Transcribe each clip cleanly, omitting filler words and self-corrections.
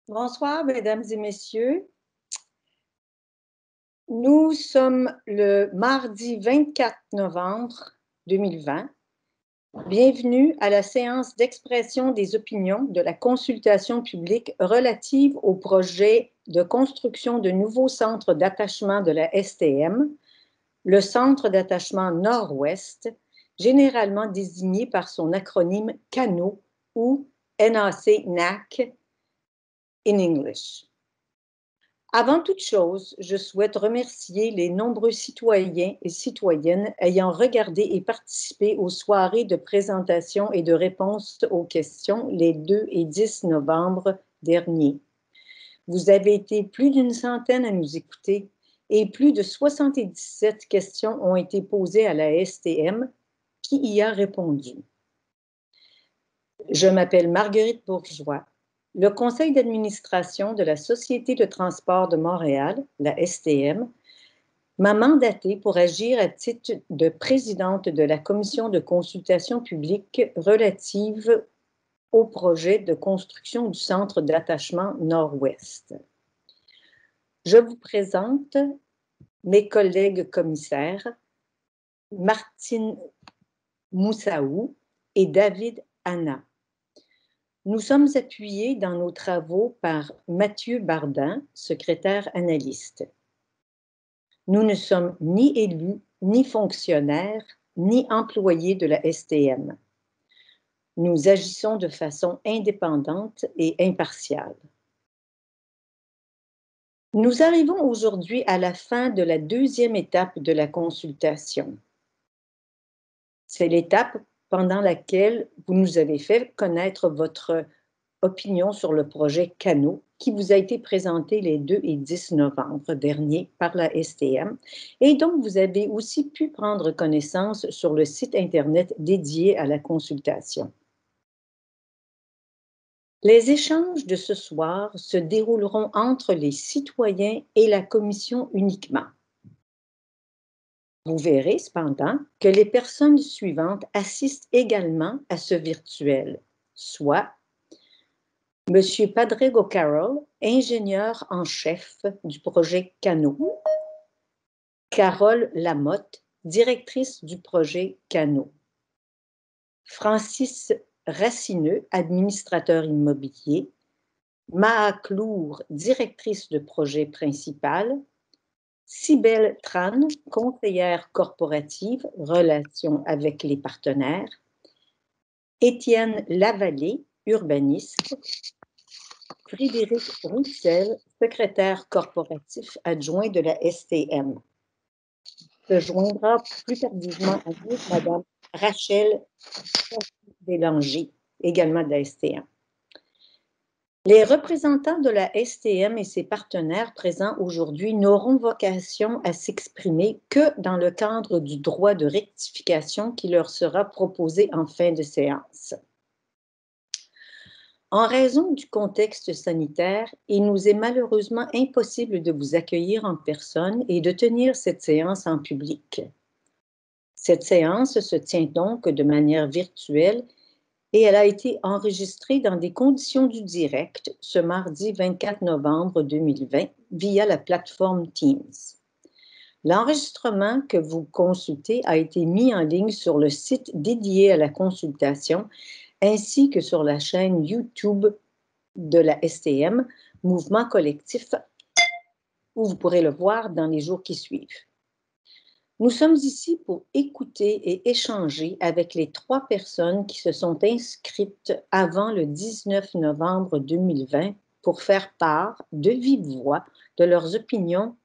Bonsoir, mesdames et messieurs. Nous sommes le mardi 24 novembre 2020. Bienvenue à la séance d'expression des opinions de la consultation publique relative au projet de construction de nouveaux centres d'attachement de la STM, le Centre d'attachement Nord-Ouest, généralement désigné par son acronyme CANO ou NAC in English. Avant toute chose, je souhaite remercier les nombreux citoyens et citoyennes ayant regardé et participé aux soirées de présentation et de réponse aux questions les 2 et 10 novembre dernier. Vous avez été plus d'une centaine à nous écouter et plus de 77 questions ont été posées à la STM qui y a répondu. Je m'appelle Marguerite Bourgeois. Le conseil d'administration de la Société de transport de Montréal, la STM, m'a mandatée pour agir à titre de présidente de la commission de consultation publique relative au projet de construction du centre d'attachement Nord-Ouest. Je vous présente mes collègues commissaires, Martine Moussaou et David Anna. Nous sommes appuyés dans nos travaux par Mathieu Bardin, secrétaire analyste. Nous ne sommes ni élus, ni fonctionnaires, ni employés de la STM. Nous agissons de façon indépendante et impartiale. Nous arrivons aujourd'hui à la fin de la deuxième étape de la consultation. C'est l'étape pendant laquelle vous nous avez fait connaître votre opinion sur le projet CANO qui vous a été présenté les 2 et 10 novembre dernier par la STM et dont vous avez aussi pu prendre connaissance sur le site Internet dédié à la consultation. Les échanges de ce soir se dérouleront entre les citoyens et la commission uniquement. Vous verrez cependant que les personnes suivantes assistent également à ce virtuel, soit M. Padrego Carroll, ingénieur en chef du projet CANO, Carole Lamotte, directrice du projet CANO, Francis Racineux, administrateur immobilier, Maa Clour, directrice de projet principal, Cybèle Tran, conseillère corporative, relations avec les partenaires, Étienne Lavallée, urbaniste, Frédéric Roussel, secrétaire corporatif adjoint de la STM. Se joindra plus tardivement à nous Mme Rachel Bélanger, également de la STM. Les représentants de la STM et ses partenaires présents aujourd'hui n'auront vocation à s'exprimer que dans le cadre du droit de rectification qui leur sera proposé en fin de séance. En raison du contexte sanitaire, il nous est malheureusement impossible de vous accueillir en personne et de tenir cette séance en public. Cette séance se tient donc de manière virtuelle et elle a été enregistrée dans des conditions du direct ce mardi 24 novembre 2020 via la plateforme Teams. L'enregistrement que vous consultez a été mis en ligne sur le site dédié à la consultation ainsi que sur la chaîne YouTube de la STM, Mouvement collectif, où vous pourrez le voir dans les jours qui suivent. Nous sommes ici pour écouter et échanger avec les 3 personnes qui se sont inscrites avant le 19 novembre 2020 pour faire part de vive voix de leurs opinions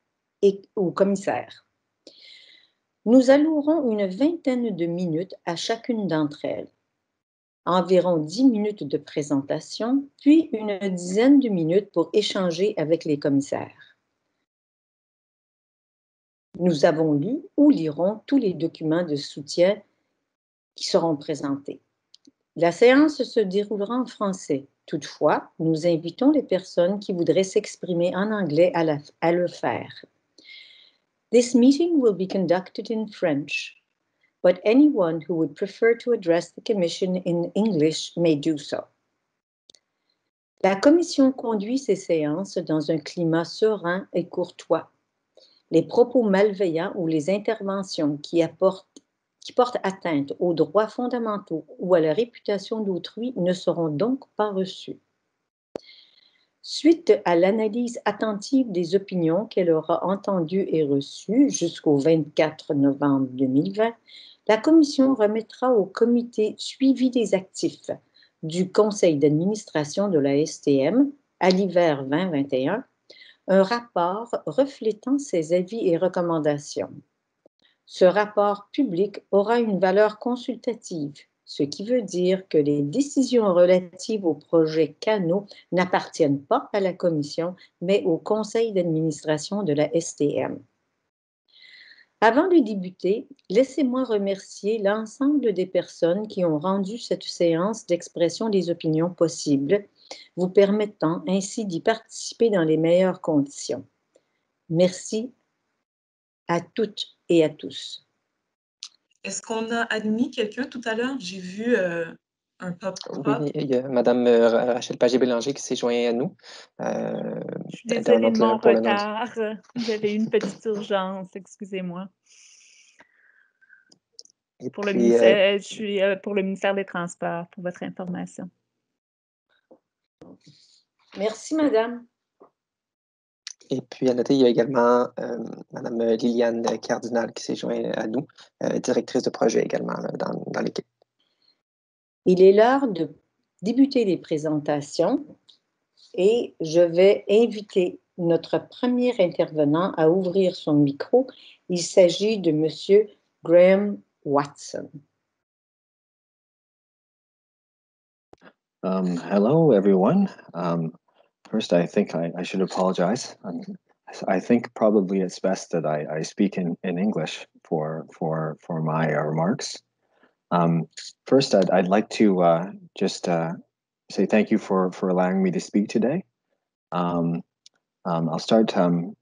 au commissaire. Nous allouerons une vingtaine de minutes à chacune d'entre elles. Environ 10 minutes de présentation, puis une dizaine de minutes pour échanger avec les commissaires. Nous avons lu ou lirons tous les documents de soutien qui seront présentés. La séance se déroulera en français. Toutefois, nous invitons les personnes qui voudraient s'exprimer en anglais à le faire. This meeting will be conducted in French, but anyone who would prefer to address the Commission in English may do so. La Commission conduit ses séances dans un climat serein et courtois. Les propos malveillants ou les interventions qui portent atteinte aux droits fondamentaux ou à la réputation d'autrui ne seront donc pas reçus. Suite à l'analyse attentive des opinions qu'elle aura entendues et reçues jusqu'au 24 novembre 2020, la Commission remettra au comité suivi des actifs du Conseil d'administration de la STM à l'hiver 2021 un rapport reflétant ses avis et recommandations. Ce rapport public aura une valeur consultative, ce qui veut dire que les décisions relatives au projet CANO n'appartiennent pas à la Commission, mais au Conseil d'administration de la STM. Avant de débuter, laissez-moi remercier l'ensemble des personnes qui ont rendu cette séance d'expression des opinions possible, vous permettant ainsi d'y participer dans les meilleures conditions. Merci à toutes et à tous. Est-ce qu'on a admis quelqu'un tout à l'heure? J'ai vu un pop-up. Oui, il y a Mme Rachel Pagé-Bélanger qui s'est jointe à nous. Je suis désolée de mon retard. J'avais une petite urgence, excusez-moi. Pour le ministère, je suis pour le ministère des Transports, pour votre information. Merci, madame. Et puis, à noter, il y a également Mme Liliane Cardinal qui s'est jointe à nous, directrice de projet également dans l'équipe. Il est l'heure de débuter les présentations et je vais inviter notre premier intervenant à ouvrir son micro. Il s'agit de M. Graham Watson. Hello, everyone. First, I think I should apologize. I think probably it's best that I speak in English for my remarks. First, I'd like to just say thank you for allowing me to speak today. I'll start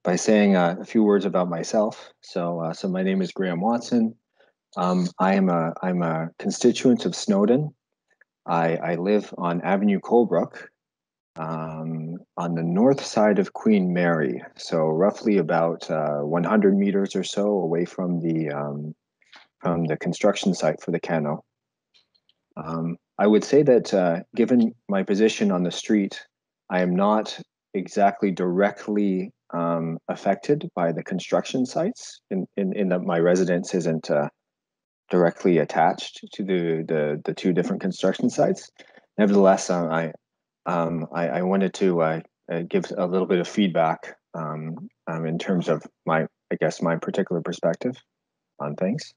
by saying a few words about myself. So my name is Graham Watson. I'm a constituent of Snowdon. I live on Avenue Colebrook, on the north side of Queen Mary, so roughly about 100 meters or so away from the construction site for the CANO. I would say that given my position on the street, I am not exactly directly affected by the construction sites in that my residence isn't directly attached to the two different construction sites. Nevertheless, I wanted to give a little bit of feedback in terms of my particular perspective on things.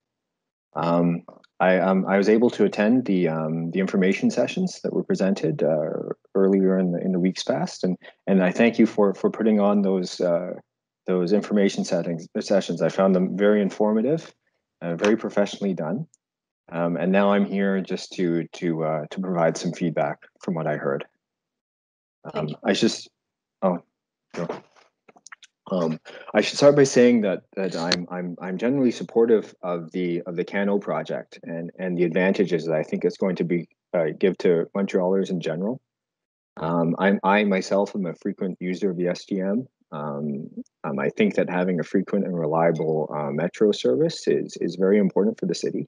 I was able to attend the information sessions that were presented earlier in the weeks past, and I thank you for putting on those information sessions. I found them very informative, very professionally done, and now I'm here just to provide some feedback from what I heard. I should start by saying that I'm generally supportive of the CANO project and the advantages that I think it's going to be give to Montrealers in general. I myself am a frequent user of the STM. I think that having a frequent and reliable metro service is very important for the city,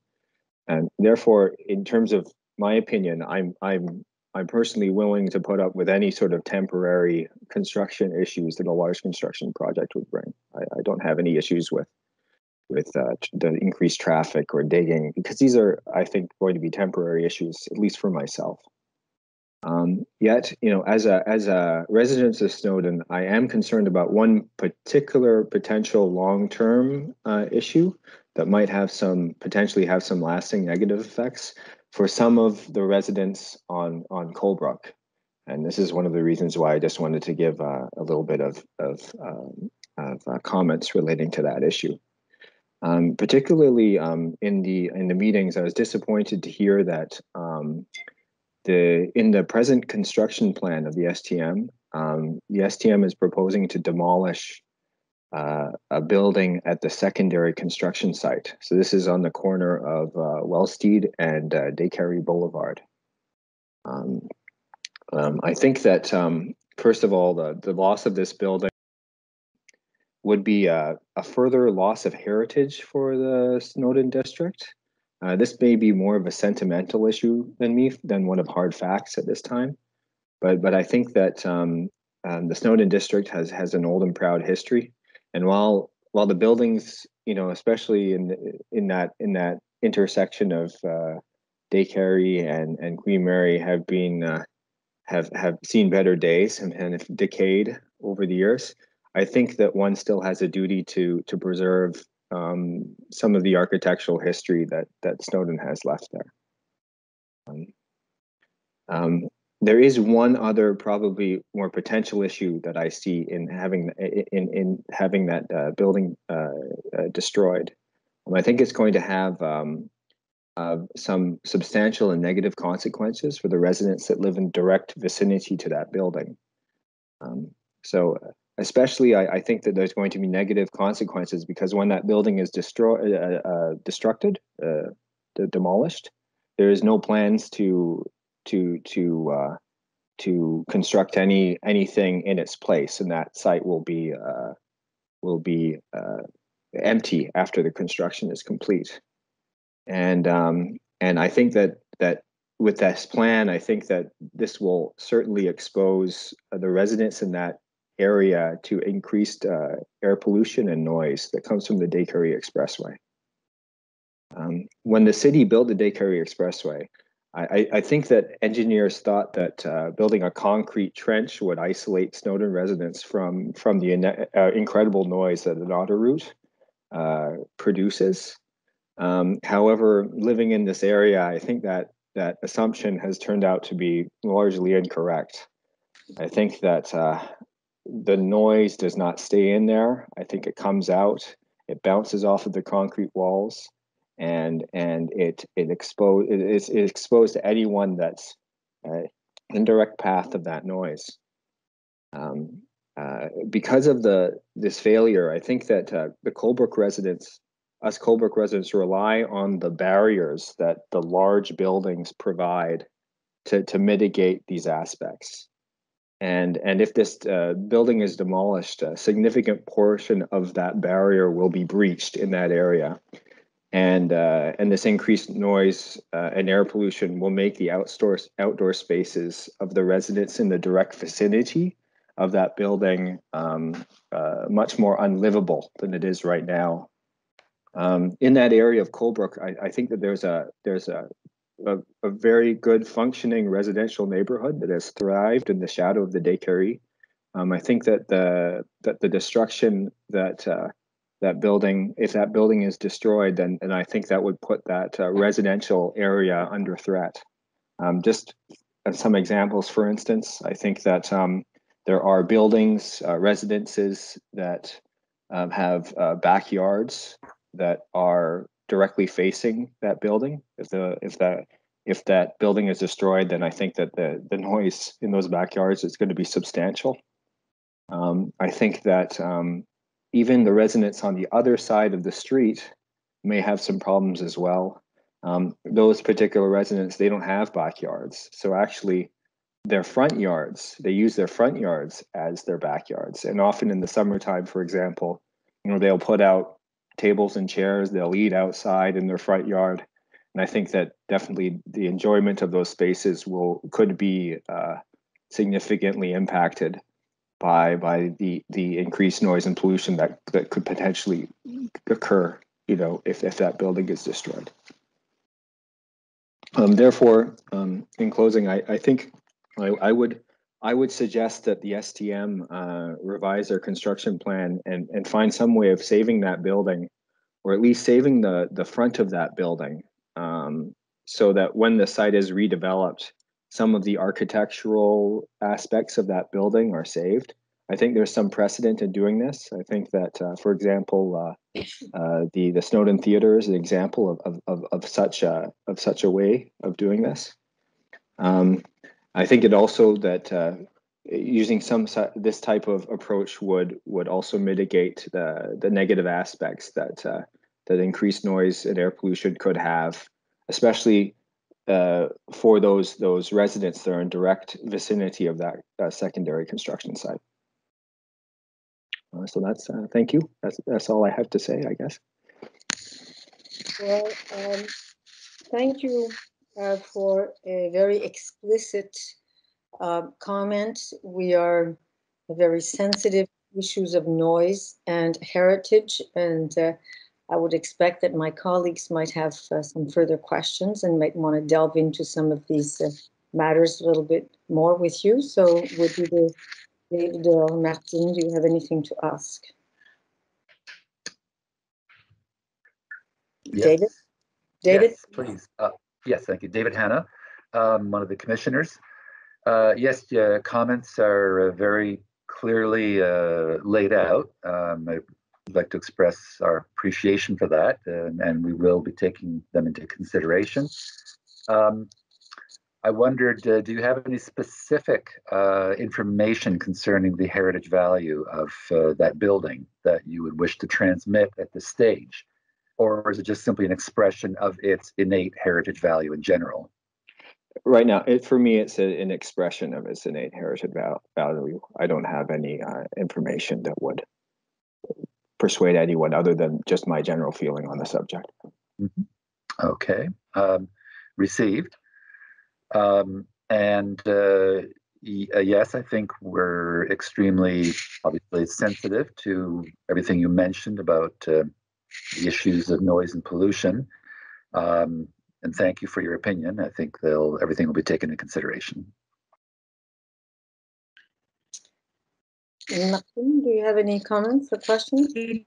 and therefore, in terms of my opinion, I'm personally willing to put up with any sort of temporary construction issues that a large construction project would bring. I don't have any issues with the increased traffic or digging, because these are, I think, going to be temporary issues, at least for myself. Yet, as a resident of Snowdon, I am concerned about one particular potential long-term issue that might potentially have some lasting negative effects for some of the residents on Colebrook. And this is one of the reasons why I just wanted to give a little bit of comments relating to that issue. Particularly in the meetings, I was disappointed to hear that in the present construction plan of the STM, the STM is proposing to demolish a building at the secondary construction site. So this is on the corner of Wellsteed and Descaries Boulevard. I think that, first of all, the loss of this building would be a further loss of heritage for the Snowdon district. This may be more of a sentimental issue than one of hard facts at this time. But I think that the Snowdon district has an old and proud history. And while the buildings, especially in that intersection of Day and Queen Mary have been have seen better days and have decayed over the years, I think that one still has a duty to preserve some of the architectural history that Snowdon has left there. There is one other probably more potential issue that I see in having that building destroyed. I think it's going to have some substantial and negative consequences for the residents that live in direct vicinity to that building. So especially, I think that there's going to be negative consequences because when that building is demolished, there is no plans to construct anything in its place, and that site will be empty after the construction is complete. And I think that with this plan, I think that this will certainly expose the residents in that area to increased air pollution and noise that comes from the Day-Carey Expressway. When the city built the Day-Carey Expressway, I think that engineers thought that building a concrete trench would isolate Snowdon residents from the incredible noise that an auto route produces. However, living in this area, I think that assumption has turned out to be largely incorrect. I think that the noise does not stay in there. I think it comes out, it bounces off of the concrete walls, and it's exposed to anyone that's in direct path of that noise. Because of this failure, I think that the Colebrook residents rely on the barriers that the large buildings provide to mitigate these aspects. And if this building is demolished, a significant portion of that barrier will be breached in that area. And this increased noise and air pollution will make the outdoor spaces of the residents in the direct vicinity of that building much more unlivable than it is right now. In that area of Colebrook, I think that there's a very good functioning residential neighborhood that has thrived in the shadow of the Day-Carey. I think that the destruction that building, if that building is destroyed, then I think that would put that residential area under threat. Just some examples, for instance, I think that there are buildings, residences that have backyards that are directly facing that building. If that building is destroyed, then I think that the noise in those backyards is going to be substantial. I think that even the residents on the other side of the street may have some problems as well. Those particular residents, they don't have backyards. So actually their front yards, they use their front yards as their backyards. And often in the summertime, for example, they'll put out tables and chairs, they'll eat outside in their front yard. And I think that definitely the enjoyment of those spaces could be significantly impacted by the increased noise and pollution that could potentially occur, if that building is destroyed. Therefore, in closing, I think I would suggest that the STM revise their construction plan and find some way of saving that building, or at least saving the front of that building, so that when the site is redeveloped, some of the architectural aspects of that building are saved. I think there's some precedent in doing this. I think that, for example, the Snowdon Theater is an example of such a way of doing this. I think it also that using this type of approach would also mitigate the negative aspects that increased noise and air pollution could have, especially for those residents that are in direct vicinity of that secondary construction site. So that's thank you. That's all I have to say, I guess. Well, thank you for a very explicit comment. We are very sensitive to issues of noise and heritage, and I would expect that my colleagues might have some further questions and might want to delve into some of these matters a little bit more with you. So would you, David or Martin, do you have anything to ask? Yes. David? Yes, please. Yes, thank you. David Hanna, one of the commissioners. Yes, comments are very clearly laid out. I'd like to express our appreciation for that, and we will be taking them into consideration. I wondered, do you have any specific information concerning the heritage value of that building that you would wish to transmit at this stage? Or is it just simply an expression of its innate heritage value in general? Right now, for me, it's an expression of its innate heritage value. I don't have any information that would persuade anyone other than just my general feeling on the subject. Mm-hmm. Okay, received. Yes, I think we're extremely, obviously, sensitive to everything you mentioned about the issues of noise and pollution. And thank you for your opinion. I think everything will be taken into consideration. Martin, do you have any comments or questions? In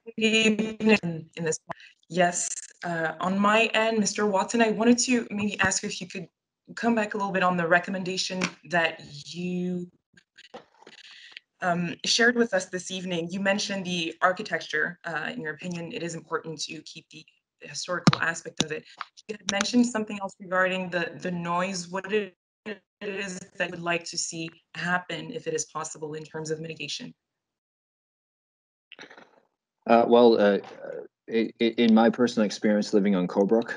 this, yes. On my end, Mr. Watson, I wanted to maybe ask if you could come back a little bit on the recommendation that you shared with us this evening. You mentioned the architecture. In your opinion, it is important to keep the historical aspect of it. You had mentioned something else regarding the noise. What it is that you would like to see happen, if it is possible, in terms of mitigation? In my personal experience living on Colebrook,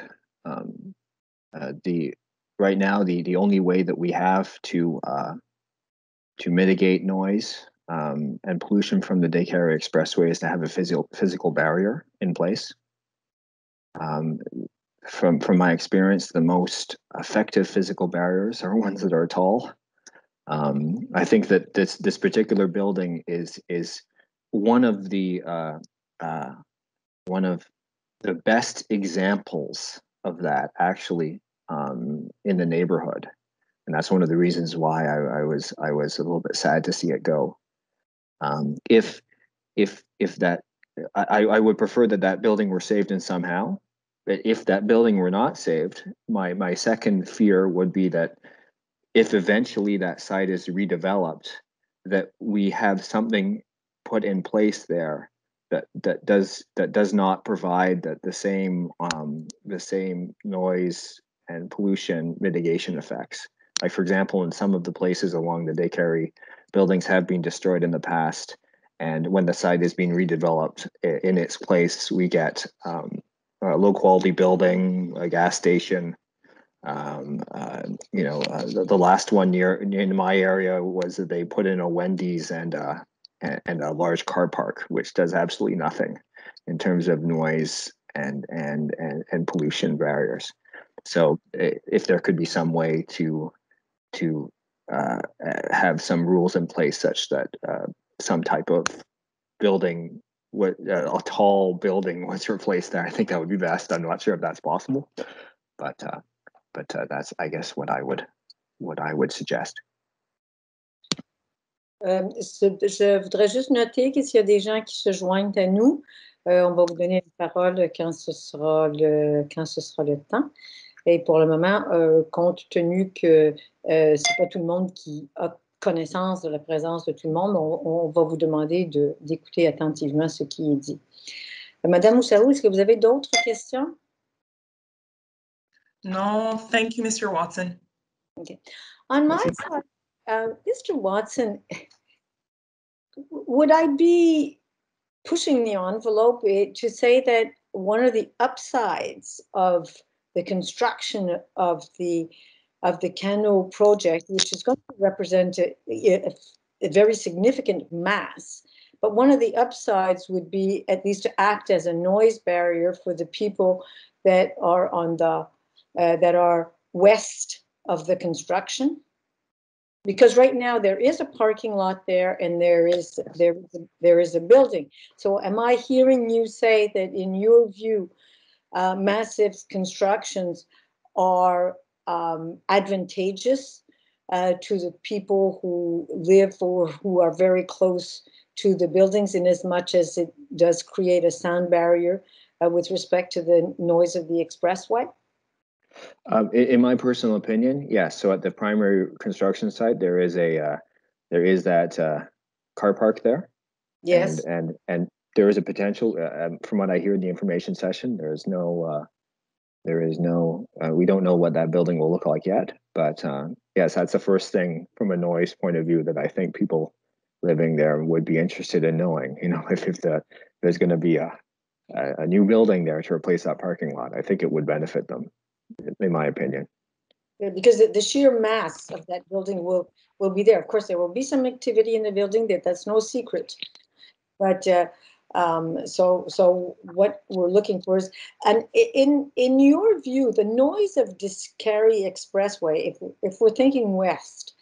right now the only way that we have to mitigate noise and pollution from the Lake Erie Expressway is to have a physical barrier in place. From my experience, the most effective physical barriers are ones that are tall. I think that this particular building is one of the best examples of that, actually, in the neighborhood, and that's one of the reasons why I was a little bit sad to see it go. If that, I would prefer that building were saved in somehow. But if that building were not saved, my second fear would be that if eventually that site is redeveloped, that we have something put in place there that does not provide the same noise and pollution mitigation effects. Like, for example, in some of the places along the Lake Erie, buildings have been destroyed in the past, and when the site is being redeveloped, in its place we get a low quality building, a gas station. The last one in my area was that they put in a Wendy's and a large car park, which does absolutely nothing in terms of noise and pollution barriers. So if there could be some way to have some rules in place such that some type of building, a tall building was replaced there, I think that would be best. I'm not sure if that's possible, but that's, I guess, what I would suggest. Je voudrais juste noter que s'il y a des gens qui se joignent à nous, on va vous donner la parole quand ce sera le temps. Et pour le moment, compte tenu que c'est pas tout le monde qui a connaissance de la présence de tout le monde, on va vous demander d'écouter attentivement ce qui est dit. Madame Oussaou, est-ce que vous avez d'autres questions? No, thank you, Mr. Watson. Okay. On my side, Mr. Watson, would I be pushing the envelope to say that one of the upsides of the construction of the CANO project, which is going to represent a very significant mass. But one of the upsides would be at least to act as a noise barrier for the people that are on the that are west of the construction. Because right now there is a parking lot there, and there is a building. So am I hearing you say that in your view, massive constructions are advantageous to the people who live or who are very close to the buildings, in as much as it does create a sound barrier with respect to the noise of the expressway? In my personal opinion, yes. So at the primary construction site, there is that car park there. Yes. And there is a potential. From what I hear in the information session, we don't know what that building will look like yet. But yes, that's the first thing from a noise point of view that I think people living there would be interested in knowing. You know, if there's going to be a new building there to replace that parking lot, I think it would benefit them, in my opinion. Because the sheer mass of that building will be there. Of course, there will be some activity in the building, that's no secret. But so what we're looking for is, and in your view, the noise of Discary Expressway, if we're thinking west,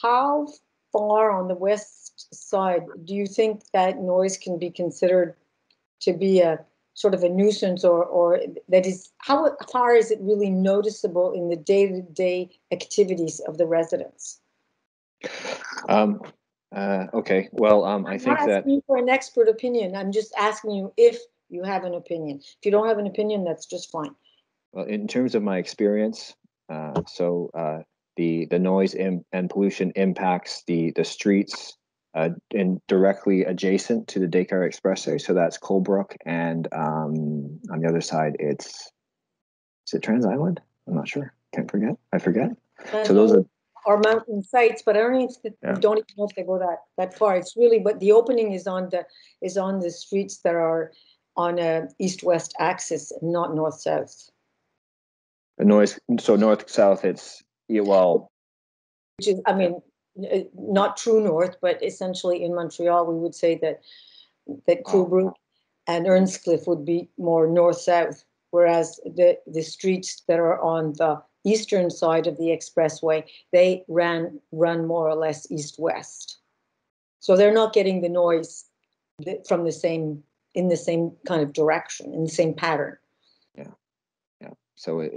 how far on the west side do you think that noise can be considered to be a sort of a nuisance, or that is, how far is it really noticeable in the day-to-day activities of the residents? Okay, well, I think that... I'm not asking you for an expert opinion. I'm just asking you if you have an opinion. If you don't have an opinion, that's just fine. Well, in terms of my experience, the noise and pollution impacts the streets directly adjacent to the Descartes Expressway. So that's Colebrook, and on the other side, is it Trans Island? I'm not sure. I forget. So those are mountain sites, but I don't even know if they go that far. It's really, but the opening is on the streets that are on a east-west axis, not north-south. So north-south, it's which is, I mean, not true north, but essentially in Montreal, we would say that Colebrook and Earnscliffe would be more north-south, whereas the streets that are on the eastern side of the expressway, they run more or less east-west. So they're not getting the noise from in the same kind of direction, in the same pattern. Yeah. So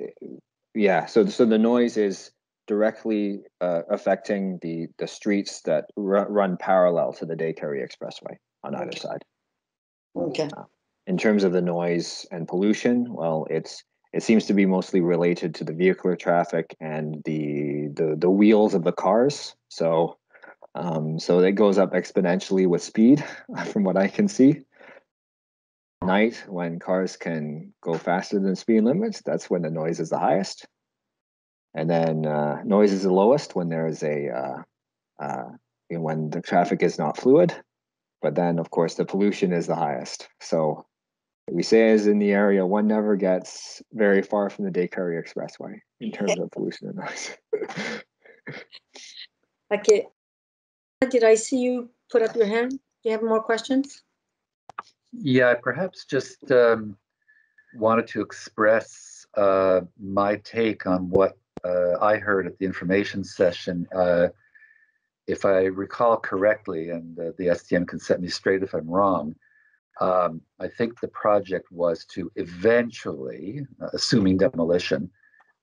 so the noise is directly affecting the streets that run parallel to the Descartes Expressway on either side. Okay. In terms of the noise and pollution, well, it seems to be mostly related to the vehicular traffic and the wheels of the cars. So it goes up exponentially with speed, from what I can see. Night, when cars can go faster than speed limits, that's when the noise is the highest. And then noise is the lowest when there is when the traffic is not fluid. But then, of course, the pollution is the highest. So we say, as in the area, one never gets very far from the Descartes Expressway in terms of pollution and noise. Okay. Did I see you put up your hand? Do you have more questions? Yeah, perhaps just wanted to express my take on what I heard at the information session. If I recall correctly, and the STM can set me straight if I'm wrong, I think the project was to eventually, assuming demolition,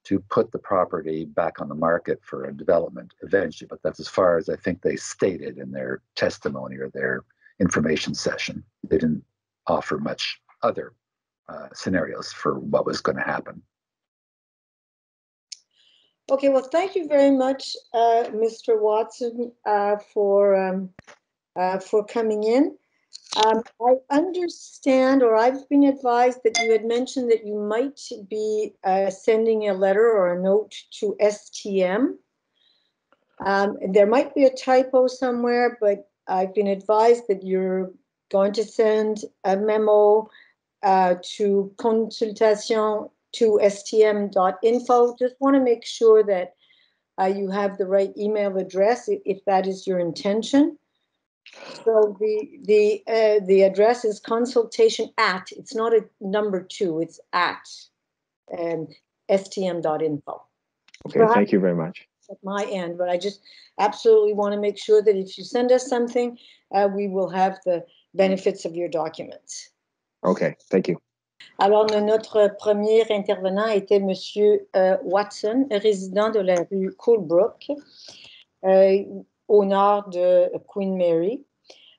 to put the property back on the market for a development eventually. But that's as far as I think they stated in their testimony or their information session. They didn't offer much other scenarios for what was going to happen. Okay, well, thank you very much, Mr. Watson, for coming in. I understand, or I've been advised that you had mentioned that you might be sending a letter or a note to STM. There might be a typo somewhere, but I've been advised that you're going to send a memo to Consultation to stm.info. Just want to make sure that you have the right email address if that is your intention. So the address is consultation at, it's not a number 2, it's at stm.info. Okay, thank you very much. At my end, but I just absolutely want to make sure that if you send us something, we will have the benefits of your documents. Okay, thank you. Alors, notre premier intervenant était Monsieur Watson, résident de la rue Coolbrook, au nord de Queen Mary.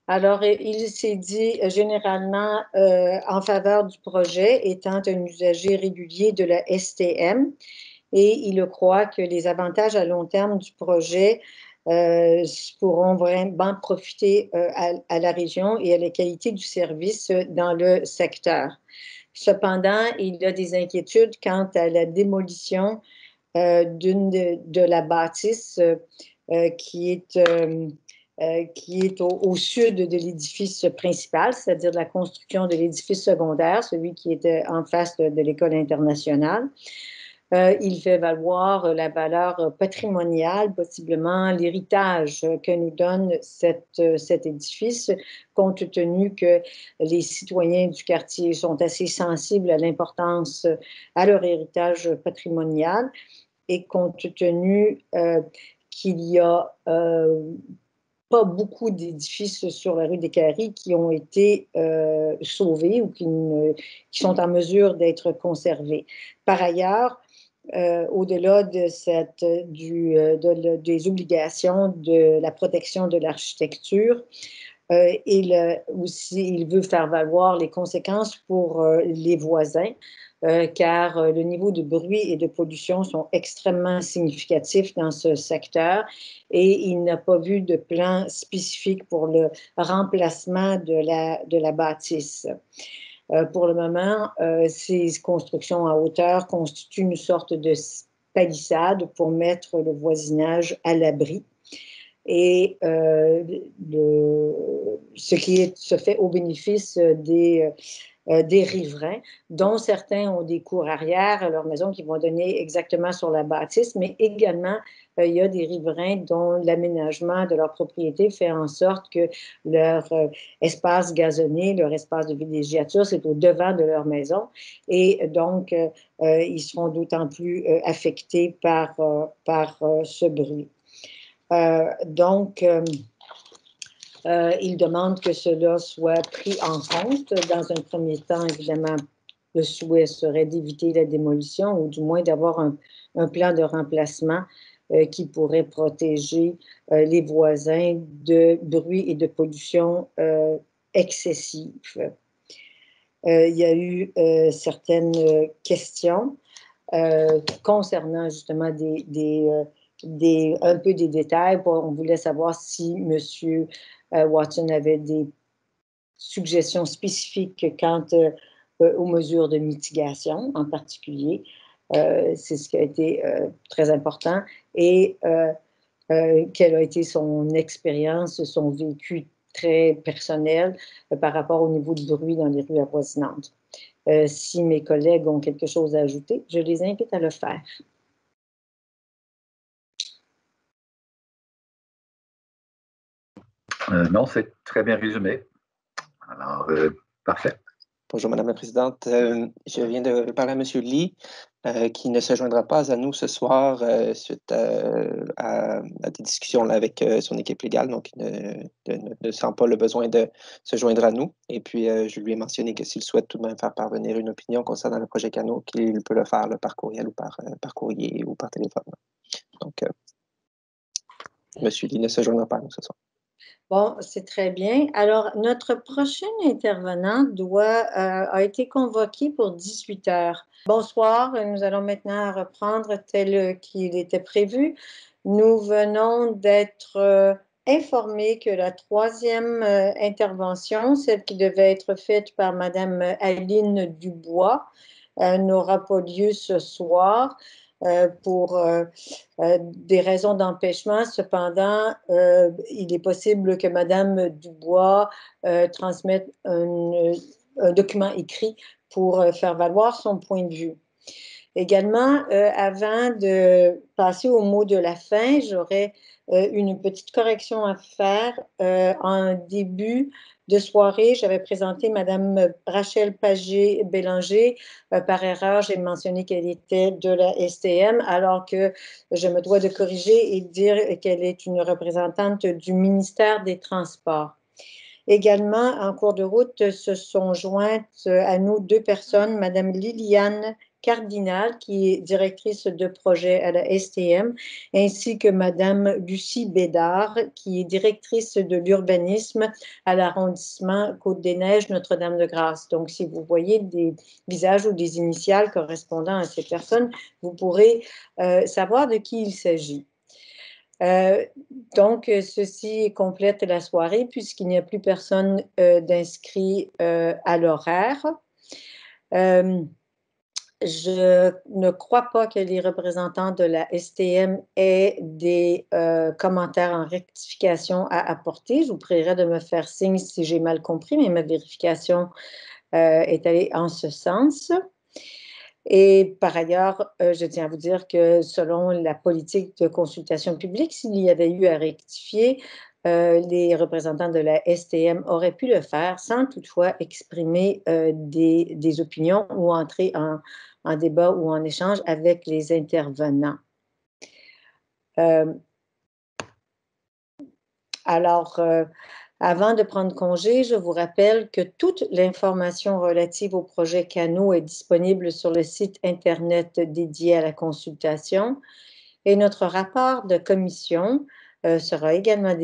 Alors, il s'est dit généralement en faveur du projet, étant un usager régulier de la STM, et il croit que les avantages à long terme du projet pourront vraiment profiter à la région et à la qualité du service dans le secteur. Cependant, il a des inquiétudes quant à la démolition de la bâtisse qui est au sud de l'édifice principal, c'est-à-dire de la construction de l'édifice secondaire, celui qui était en face de l'école internationale. Il fait valoir la valeur patrimoniale, possiblement l'héritage que nous donne cet édifice, compte tenu que les citoyens du quartier sont assez sensibles à l'importance, à leur héritage patrimonial, et compte tenu qu'il y a pas beaucoup d'édifices sur la rue des Caries qui ont été sauvés ou qui sont en mesure d'être conservés. Par ailleurs, au-delà de des obligations de la protection de l'architecture, il veut faire valoir les conséquences pour les voisins, car le niveau de bruit et de pollution sont extrêmement significatifs dans ce secteur, et il n'a pas vu de plan spécifique pour le remplacement de la bâtisse. Pour le moment, ces constructions en hauteur constituent une sorte de palissade pour mettre le voisinage à l'abri. Et ce qui se fait au bénéfice des riverains, dont certains ont des cours arrière à leur maison qui vont donner exactement sur la bâtisse, mais également il y a des riverains dont l'aménagement de leur propriété fait en sorte que leur espace gazonné, leur espace de villégiature, c'est au devant de leur maison, et donc ils seront d'autant plus affectés par ce bruit. Il demande que cela soit pris en compte. Dans un premier temps, évidemment, le souhait serait d'éviter la démolition, ou du moins d'avoir un plan de remplacement qui pourrait protéger les voisins de bruit et de pollution excessive. Il y a eu certaines questions concernant justement un peu des détails. On voulait savoir si M. Watson avait des suggestions spécifiques quant aux mesures de mitigation en particulier. C'est ce qui a été très important. Et quelle a été son expérience, son vécu très personnel par rapport au niveau de bruit dans les rues avoisinantes. Si mes collègues ont quelque chose à ajouter, je les invite à le faire. Non, c'est très bien résumé. Alors, parfait. Bonjour, Madame la Présidente. Je viens de parler à M. Lee, qui ne se joindra pas à nous ce soir suite à des discussions là, avec son équipe légale, donc il ne sent pas le besoin de se joindre à nous. Et puis, je lui ai mentionné que s'il souhaite tout de même faire parvenir une opinion concernant le projet CANO, qu'il peut le faire là, par courriel ou par courrier ou par téléphone. Donc, M. Lee ne se joindra pas à nous ce soir. Bon, c'est très bien. Alors, notre prochain intervenant a été convoqué pour 18 heures. Bonsoir, nous allons maintenant reprendre tel qu'il était prévu. Nous venons d'être informés que la troisième intervention, celle qui devait être faite par Madame Aline Dubois, n'aura pas lieu ce soir. Pour des raisons d'empêchement. Cependant, il est possible que Mme Dubois transmette un document écrit pour faire valoir son point de vue. Également, avant de passer au mot de la fin, j'aurais une petite correction à faire. En début de soirée, j'avais présenté Madame Rachel Pagé-Bélanger. Par erreur, j'ai mentionné qu'elle était de la STM, alors que je me dois de corriger et de dire qu'elle est une représentante du ministère des Transports. Également, en cours de route, se sont jointes à nous 2 personnes, Madame Liliane Cardinal, qui est directrice de projet à la STM, ainsi que Madame Lucie Bédard, qui est directrice de l'urbanisme à l'arrondissement Côte-des-Neiges, Notre-Dame-de-Grâce. Donc, si vous voyez des visages ou des initiales correspondant à ces personnes, vous pourrez savoir de qui il s'agit. Donc, ceci complète la soirée puisqu'il n'y a plus personne d'inscrit à l'horaire. Je ne crois pas que les représentants de la STM aient des commentaires en rectification à apporter. Je vous prierai de me faire signe si j'ai mal compris, mais ma vérification est allée en ce sens. Et par ailleurs, je tiens à vous dire que selon la politique de consultation publique, s'il y avait eu à rectifier, les représentants de la STM auraient pu le faire sans toutefois exprimer des opinions ou entrer en débat ou en échange avec les intervenants. Avant de prendre congé, je vous rappelle que toute l'information relative au projet CANO est disponible sur le site Internet dédié à la consultation et notre rapport de commission sera également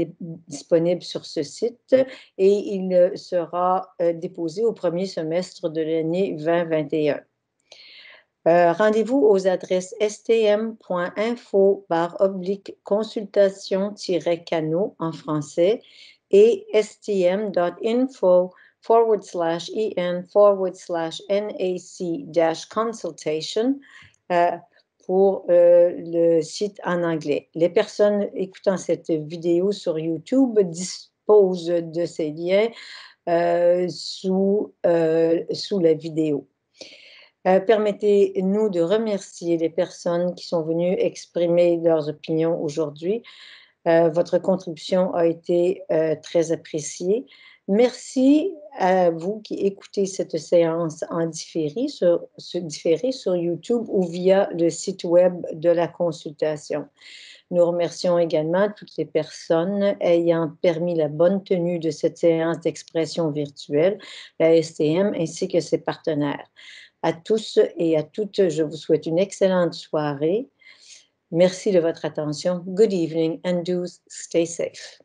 disponible sur ce site et il sera déposé au premier semestre de l'année 2021. Rendez-vous aux adresses stm.info/consultation-cano en français et stm.info/en/nac-consultation pour le site en anglais. Les personnes écoutant cette vidéo sur YouTube disposent de ces liens sous la vidéo. Permettez-nous de remercier les personnes qui sont venues exprimer leurs opinions aujourd'hui. Votre contribution a été très appréciée. Merci à vous qui écoutez cette séance en différé sur YouTube ou via le site web de la consultation. Nous remercions également toutes les personnes ayant permis la bonne tenue de cette séance d'expression virtuelle, la STM, ainsi que ses partenaires. À tous et à toutes, je vous souhaite une excellente soirée. Merci de votre attention. Good evening and do stay safe.